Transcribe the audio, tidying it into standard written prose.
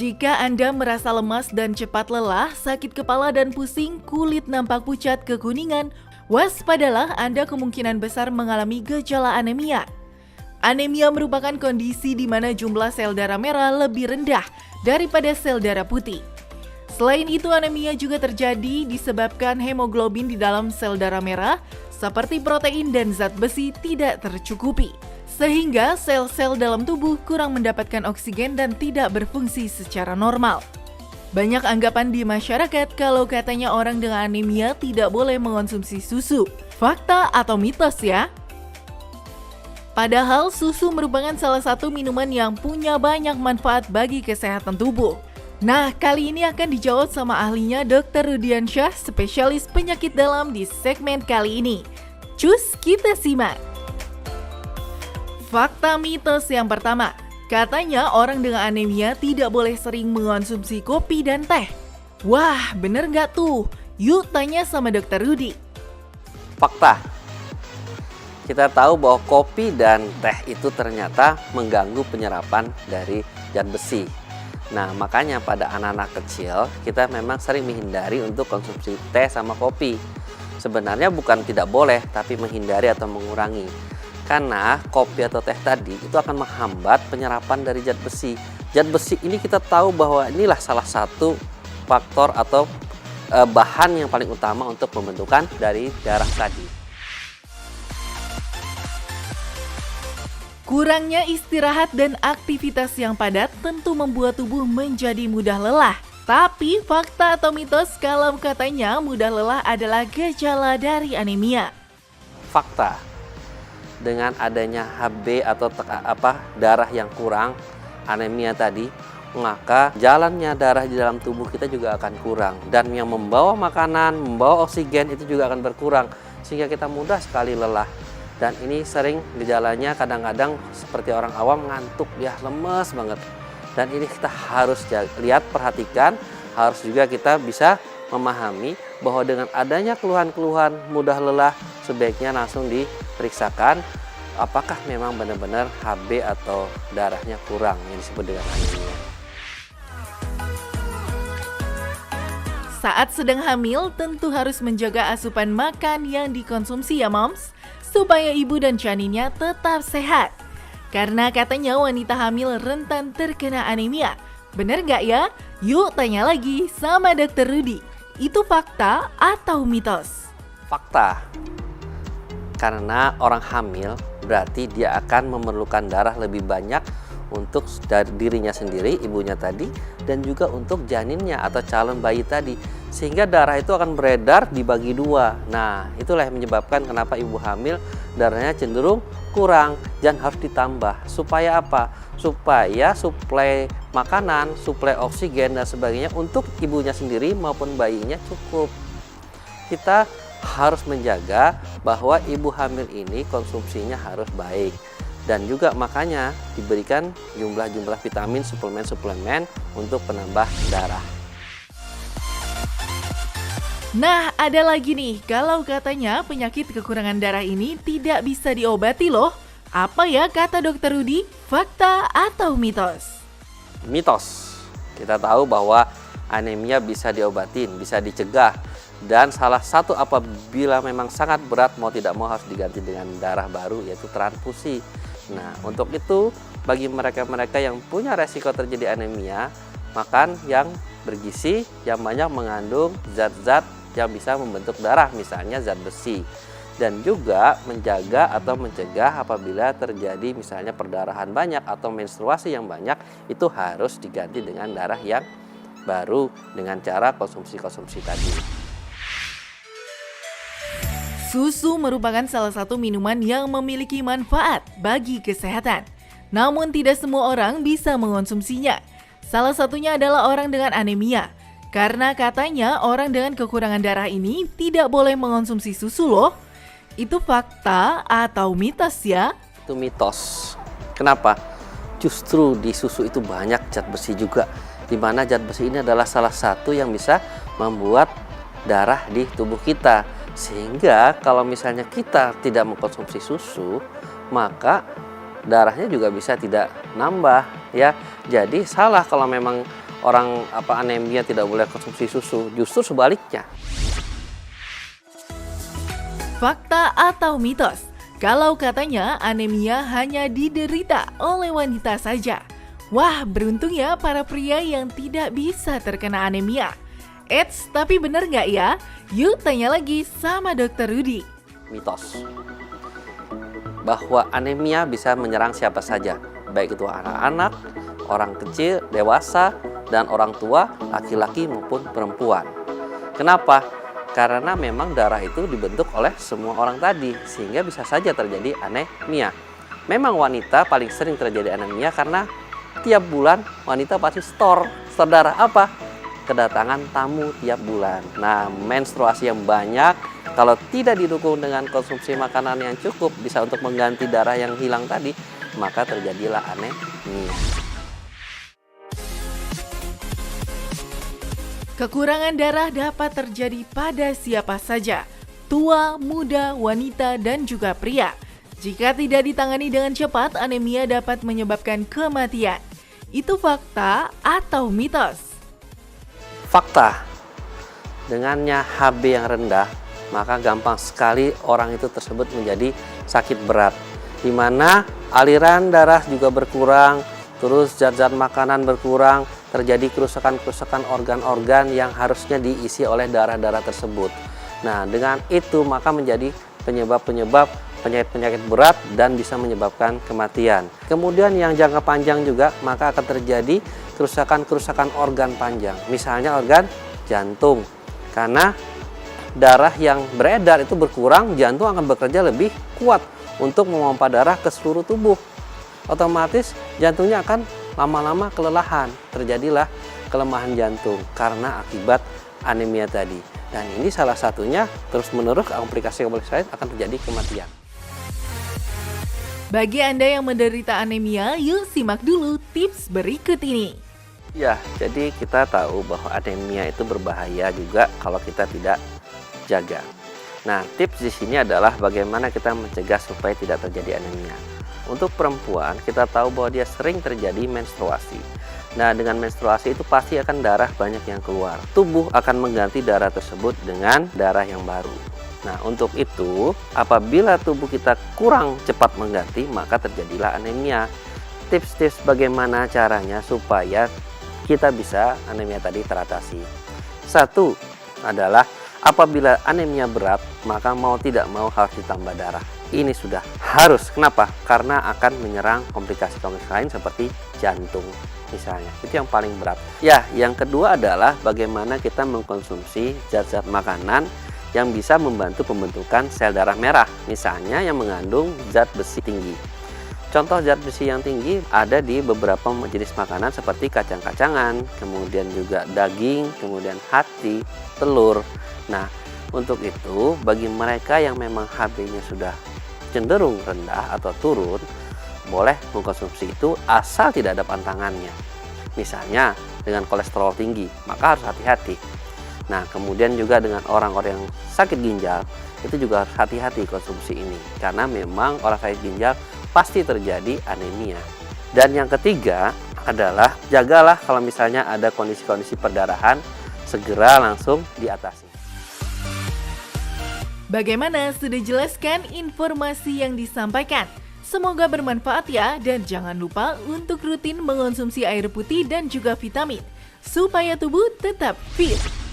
Jika Anda merasa lemas dan cepat lelah, sakit kepala dan pusing, kulit nampak pucat kekuningan, waspadalah Anda kemungkinan besar mengalami gejala anemia. Anemia merupakan kondisi di mana jumlah sel darah merah lebih rendah daripada sel darah putih. Selain itu, anemia juga terjadi disebabkan hemoglobin di dalam sel darah merah seperti protein dan zat besi tidak tercukupi, sehingga sel-sel dalam tubuh kurang mendapatkan oksigen dan tidak berfungsi secara normal. Banyak anggapan di masyarakat kalau katanya orang dengan anemia tidak boleh mengonsumsi susu. Fakta atau mitos ya? Padahal susu merupakan salah satu minuman yang punya banyak manfaat bagi kesehatan tubuh. Nah, kali ini akan dijawab sama ahlinya Dr. Rudiansyah, spesialis penyakit dalam di segmen kali ini. Cus, kita simak. Fakta mitos yang pertama, katanya orang dengan anemia tidak boleh sering mengonsumsi kopi dan teh. Wah, bener nggak tuh? Yuk tanya sama Dr. Rudi. Fakta, kita tahu bahwa kopi dan teh itu ternyata mengganggu penyerapan dari zat besi. Nah, makanya pada anak-anak kecil kita memang sering menghindari untuk konsumsi teh sama kopi. Sebenarnya bukan tidak boleh, tapi menghindari atau mengurangi. Karena kopi atau teh tadi itu akan menghambat penyerapan dari zat besi. Zat besi ini kita tahu bahwa inilah salah satu faktor atau bahan yang paling utama untuk pembentukan dari darah tadi. Kurangnya istirahat dan aktivitas yang padat tentu membuat tubuh menjadi mudah lelah. Tapi fakta atau mitos kalau katanya mudah lelah adalah gejala dari anemia? Fakta. Dengan adanya Hb atau darah yang kurang, anemia tadi, maka jalannya darah di dalam tubuh kita juga akan kurang. Dan yang membawa makanan, membawa oksigen itu juga akan berkurang. Sehingga kita mudah sekali lelah. Dan ini sering gejalanya kadang-kadang seperti orang awam ngantuk, ya lemes banget. Dan ini kita harus lihat, perhatikan, harus juga kita bisa memahami bahwa dengan adanya keluhan-keluhan mudah lelah, sebaiknya langsung diperiksakan apakah memang benar-benar Hb atau darahnya kurang yang disebut dengan anemia. Saat sedang hamil, tentu harus menjaga asupan makan yang dikonsumsi ya moms, supaya ibu dan janinnya tetap sehat. Karena katanya wanita hamil rentan terkena anemia. Bener nggak ya? Yuk tanya lagi sama Dr. Rudi. Itu fakta atau mitos? Fakta. Karena orang hamil berarti dia akan memerlukan darah lebih banyak untuk dari dirinya sendiri, ibunya tadi, dan juga untuk janinnya atau calon bayi tadi. Sehingga darah itu akan beredar dibagi dua. Nah, itulah yang menyebabkan kenapa ibu hamil darahnya cenderung kurang dan harus ditambah. Supaya apa? Supaya suplai makanan, suplai oksigen dan sebagainya untuk ibunya sendiri maupun bayinya cukup. Kita harus menjaga bahwa ibu hamil ini konsumsinya harus baik. Dan juga makanya diberikan jumlah-jumlah vitamin, suplemen-suplemen untuk penambah darah. Nah, ada lagi nih, kalau katanya penyakit kekurangan darah ini tidak bisa diobati loh. Apa ya kata Dr. Rudi? Fakta atau mitos? Mitos. Kita tahu bahwa anemia bisa diobatin, bisa dicegah. Dan salah satu apabila memang sangat berat, mau tidak mau harus diganti dengan darah baru, yaitu transfusi. Nah, untuk itu bagi mereka-mereka yang punya resiko terjadi anemia, makan yang bergizi, yang banyak mengandung zat-zat yang bisa membentuk darah, misalnya zat besi. Dan juga menjaga atau mencegah apabila terjadi misalnya perdarahan banyak atau menstruasi yang banyak, itu harus diganti dengan darah yang baru dengan cara konsumsi-konsumsi tadi. Susu merupakan salah satu minuman yang memiliki manfaat bagi kesehatan. Namun tidak semua orang bisa mengonsumsinya. Salah satunya adalah orang dengan anemia. Karena katanya orang dengan kekurangan darah ini tidak boleh mengonsumsi susu loh. Itu fakta atau mitos ya? Itu mitos. Kenapa? Justru di susu itu banyak zat besi juga. Di mana zat besi ini adalah salah satu yang bisa membuat darah di tubuh kita. Sehingga kalau misalnya kita tidak mengkonsumsi susu, maka darahnya juga bisa tidak nambah ya. Jadi salah kalau memang orang anemia tidak boleh konsumsi susu, justru sebaliknya. Fakta atau mitos? Kalau katanya anemia hanya diderita oleh wanita saja. Wah, beruntung ya para pria yang tidak bisa terkena anemia. Eits, tapi bener nggak ya? Yuk tanya lagi sama Dr. Rudy. Mitos bahwa anemia bisa menyerang siapa saja, baik itu anak-anak, orang kecil, dewasa, dan orang tua, laki-laki maupun perempuan. Kenapa? Karena memang darah itu dibentuk oleh semua orang tadi, sehingga bisa saja terjadi anemia. Memang wanita paling sering terjadi anemia karena tiap bulan wanita pasti store darah apa? Kedatangan tamu tiap bulan. Nah, menstruasi yang banyak kalau tidak didukung dengan konsumsi makanan yang cukup bisa untuk mengganti darah yang hilang tadi, maka terjadilah anemia. Kekurangan darah dapat terjadi pada siapa saja, tua, muda, wanita, dan juga pria. Jika tidak ditangani dengan cepat, anemia dapat menyebabkan kematian. Itu fakta atau mitos? Fakta, dengannya HB yang rendah, maka gampang sekali orang itu tersebut menjadi sakit berat. Di mana aliran darah juga berkurang, terus zat-zat makanan berkurang, terjadi kerusakan-kerusakan organ-organ yang harusnya diisi oleh darah-darah tersebut. Nah, dengan itu maka menjadi penyebab-penyebab penyakit-penyakit berat dan bisa menyebabkan kematian. Kemudian yang jangka panjang juga maka akan terjadi kerusakan-kerusakan organ panjang. Misalnya organ jantung. Karena darah yang beredar itu berkurang, jantung akan bekerja lebih kuat untuk memompa darah ke seluruh tubuh. Otomatis jantungnya akan lama-lama kelelahan. Terjadilah kelemahan jantung karena akibat anemia tadi. Dan ini salah satunya terus-menerus komplikasi-komplikasi lain akan terjadi kematian. Bagi Anda yang menderita anemia, yuk simak dulu tips berikut ini. Ya, jadi kita tahu bahwa anemia itu berbahaya juga kalau kita tidak jaga. Nah, tips di sini adalah bagaimana kita mencegah supaya tidak terjadi anemia. Untuk perempuan, kita tahu bahwa dia sering terjadi menstruasi. Nah, dengan menstruasi itu pasti akan darah banyak yang keluar. Tubuh akan mengganti darah tersebut dengan darah yang baru. Nah, untuk itu, apabila tubuh kita kurang cepat mengganti, maka terjadilah anemia. Tips-tips bagaimana caranya supaya kita bisa anemia tadi teratasi. Satu adalah apabila anemia berat, maka mau tidak mau harus ditambah darah. Ini sudah harus. Kenapa? Karena akan menyerang komplikasi-komplikasi lain seperti jantung misalnya. Itu yang paling berat. Ya, yang kedua adalah bagaimana kita mengkonsumsi zat-zat makanan yang bisa membantu pembentukan sel darah merah. Misalnya yang mengandung zat besi tinggi. Contoh zat besi yang tinggi ada di beberapa jenis makanan seperti kacang-kacangan, kemudian juga daging, kemudian hati, telur. Nah, untuk itu bagi mereka yang memang HB-nya sudah cenderung rendah atau turun, boleh mengkonsumsi itu asal tidak ada pantangannya. Misalnya dengan kolesterol tinggi, maka harus hati-hati. Nah, kemudian juga dengan orang-orang yang sakit ginjal, itu juga harus hati-hati konsumsi ini. Karena memang orang sakit ginjal pasti terjadi anemia. Dan yang ketiga adalah jagalah kalau misalnya ada kondisi-kondisi perdarahan, segera langsung diatasi. Bagaimana, sudah jelaskan informasi yang disampaikan? Semoga bermanfaat ya, dan jangan lupa untuk rutin mengonsumsi air putih dan juga vitamin supaya tubuh tetap fit.